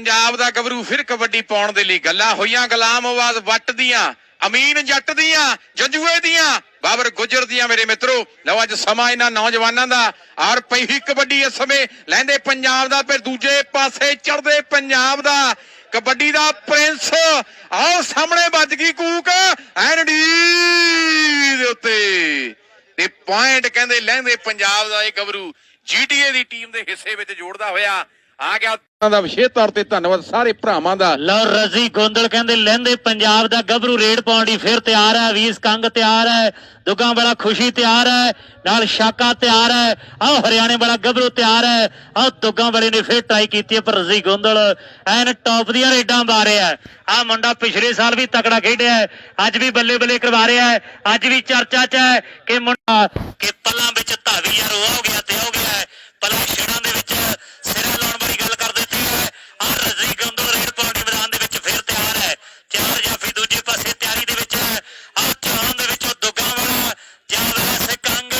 पंजाब दा गबरू फिर कबड्डी पाउण दे लई गल्लां होईयां गुलाम आवाज वट दियां अमीन जट दियां जंजुए दियां बाबर गुजर दियां मेरे मित्रों। लो अज समा इन्हां नौजवानां दा और पई हुई कबड्डी इस समय लैंदे पंजाब दा फिर दूजे पासे चढ़दे पंजाब दा कबड्डी दा प्रिंस आओ सामने बज गई कूक एन डी दे उत्ते ते पॉइंट कहंदे लैंदे पंजाब दा इह गबरू जीटीए दी टीम दे हिस्से विच जोड़दा होया आ गया। विशेष तौर पर धन्यवाद सारे भरावां दा। लो रजी गोंदल कहंदे लैंदे पंजाब दा गबरू रेड पाउण लई फिर तैयार है। वीस कंग तैयार है, दुगा वाला खुशी तैयार है, नाल शाका तैयार है। आओ हरियाणे वाला गबरू तैयार है। आओ दुगा वाले ने फिर ट्राई की है पर रजी गोंदल एन टॉप दियां रेडां मारे है। आ मुंडा पिछले साल भी तकड़ा खेडिया है, अज भी बल्ले बल्ले करवा रहा है। अज भी चर्चा च है कि मुंडा कि पल्लां विच धावी यार हो गया ते हो गया है। पल्ला छेड़ां दे विच सिरा लाउण वाली गल कर दित्ती है। आ रजी गोंदल रेड पाउण दे मैदान दे विच फिर तैयार है। चार जाफी दूजे पासे तैयारी दे विच है। आ चौहान दे विचों दुग्गा वाला जां वैसे कंग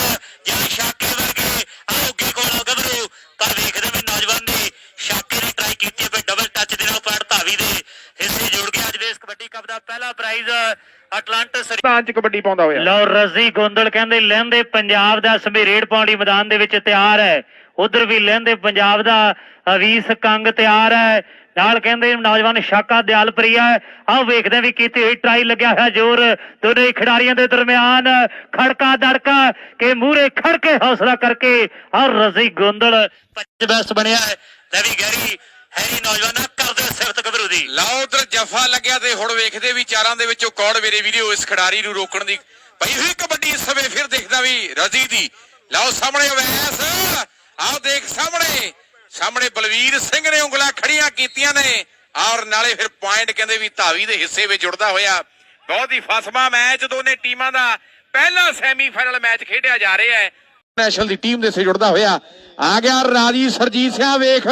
जां शाके वर्गे आओगे कोल गबरू पर वेखदे भी नौजवान ने शाके ने ट्राई कीती है डबल टच दे नाल पैर धावी दे हिस्से जुड़ गया। अज दे इस कबड्डी कप दा पहला प्राइज अटलांटिस च कबड्डी पाउंदा होया। लो रजी गोंदल कहंदे लैंदे पंजाब दा समय रेड पाउण लई मैदान दे विच तैयार है। उधर भी लैंदे पंजाब दा अवीस कंग तैयार है। नाल कहंदे नौजवान शाका दयालप्रिया है। आओ वेखदे भी कीती हुई ट्राई लग्या है जोर दोनों ही खिडारियों के दरम्यान खड़का दड़का के मूहरे खड़के हौसला करके और रजी गोंदल बेस्ट बनया है। रवि गहरी हैरी नौजवान करदे सिफत गबरू दी। लाओ उधर जफा लग्या ते हुण वेखदे भी चारां दे विचों कौड़ मेरे वीडियो इस खिडारी नूं रोकण दी पई हुई कबड्डी इस समय फिर देखदा भी रजी दी। लाओ सामने अवैस आओ देख सामने सामने बलवीर सिंह ने उंगलां खड़ियां कीतियां ने और नाले फिर पॉइंट कहंदे भी धावी दे हिस्से विच जुड़दा होया। बहुत ही फसवा मैच दोने टीमां दा पहला सैमीफाइनल मैच खेडिया जा रहा है। नेशनल दी टीम दे से जुड़दा होया आ गया राजी सरजीत सिंह वेख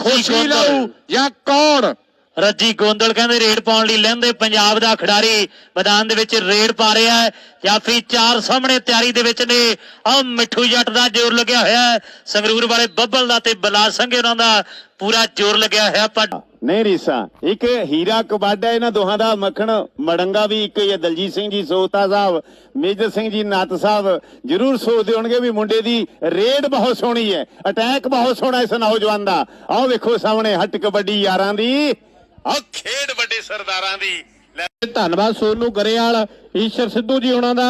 खुशी लाऊ या कौन रजी गोंदल कहंदे रेड पाउण लई लैंदे पंजाब दा खिडारी मैदान दे विच रेड पा रहा है। जाफी चार सामने तैयारी दे विच ने आ मिठू जट दा जोर लग्या होया है। संगरूर वाले बब्बल दा ते बलास संघे उन्हां दा पूरा जोर लग्या होया। पर नहीं रीसा एक हीरा कबाडा इन्हां दोहां दा मक्खण मड़ंगा भी एक ही है। दलजीत सिंह जी सोहता साहब मेजर सिंह जी नाथ साहब जरूर सोचते होणगे भी मुंडे दी रेड बहुत सोहनी है, अटैक बहुत सोहना इस नौजवान दा। आओ वेखो सामने हट कबड्डी यारां दी आ खेड वड्डे सरदारां दी। धन्यवाद सोनू गरेवाल ईश्वर सिद्धू जी होना दा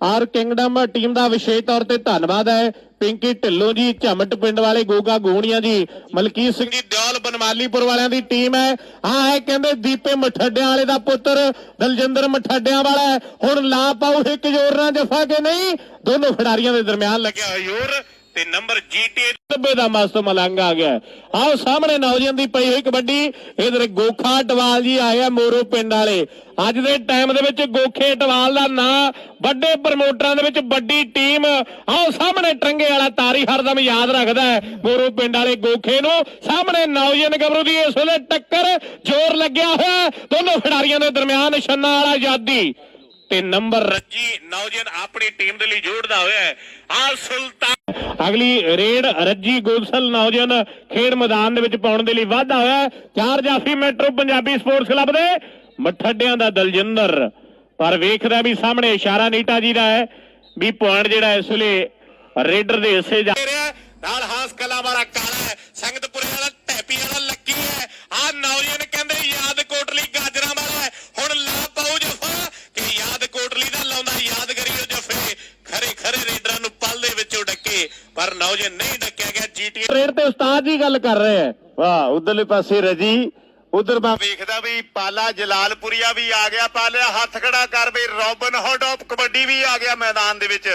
और किंगडम टीम का विशेष तौर पर धन्यवाद है। पिंकी ढिल्लों जी झमट पिंड वाले गोगा गोहणिया जी मलकीत सिंह जी दौल बनमालीपुर वालियां दी टीम है। हाँ है कहते दीपे मठड्डियां वाले दा पुत्र दलजिंदर मठड्डियां वाला है। हुण ला पाओ एक जोर ना जफा के नहीं दोनों खिडारियों के दरम्यान लग्या जोर ते नंबर जीटी 90 का मस्त मलंग आ गया। आओ सामने नौजवान की पई हुई कबड्डी इधर गोखा टवाल जी आए मोरो पिंड वाले। अज के टाइम दे गोखे टवाल का नाम बड़े प्रमोटरां दे विच बड़ी टीम आओ सामने टंगे वाला तारी हरदम याद रखता है मोरो पिंड वाले गोखे नूं। सामने नौजवान गबरू की इस वेले टक्कर जोर लग्या होया दोनों खिडारियों के दरम्यान छन्ना वाला आजादी ते नंबर रजी नौजवान अपनी टीम दे लई जोड़दा होया है। आ सुल्तान अगली रेड रजी गोसल नौजवान खेड मैदान दे विच पाउण दे लई वाधा होया। चार जाफी मेट्रो पंजाबी स्पोर्ट्स क्लब दे मठड्डियां दा दलजिंदर पर वेखदा भी सामने इशारा नीटा जी दा है भी पॉइंट जिहड़ा इस वेले रेडर दे हिस्से जा नाल हास कला वाला काला है संगतपुरे वाला टैपी वाला लक्की है। आ नौजवान कहंदे याद कोटली गाजरा वाला है। हुण ला पाऊ जफा कि याद कोटली दा लाउंदा याद करियो जफे खरे खरे रेडरां नूं पल दे विचों डके पर नौजवान नहीं डकिया गया। जीटी रेड ते उस्ताद जी गल कर रहे हैं। वाह उधरले पासे रजी उधर मैं वेखदा भी पाला जलालपुरिया भी आ गया। पालिया हथ खड़ा कर भी रॉबिन हुड ऑफ कबड्डी भी आ गया मैदान दे विच।